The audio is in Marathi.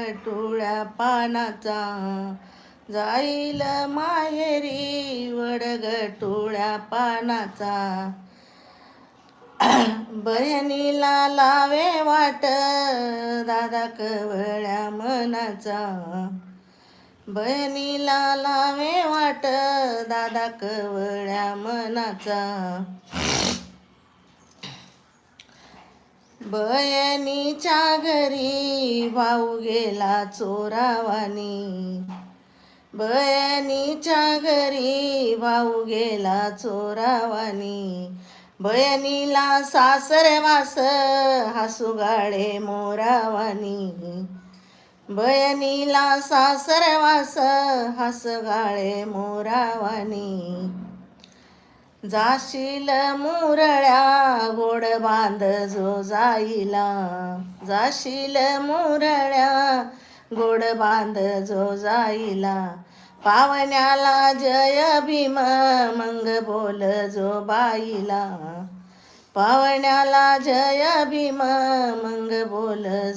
गटुळ्या पानाचा, जाईल माहेरी वडगटुळ्या पानाचा. बहिणीला लावे वाट दादा कवळ्या मनाचा, बहिणीला लावे वाट दादा कवळ्या मनाचा. बहिणीच्या घरी भाऊ गेला चोरावानी, बहिणीच्या घरी भाऊ गेला चोरावानी. बहिणीला सासरवास हसू गाळे मोरावानी, बहिणीला सासरवास हस गाळे मोरावानी. जाशील मुरळ्या गोड बांध जो जाईला, जाशील मुरळ्या गोड बांध जो जाईला. पावण्याला जय भीम मंग बोल जो बाईला, पावण्याला जय भीम मंग बोल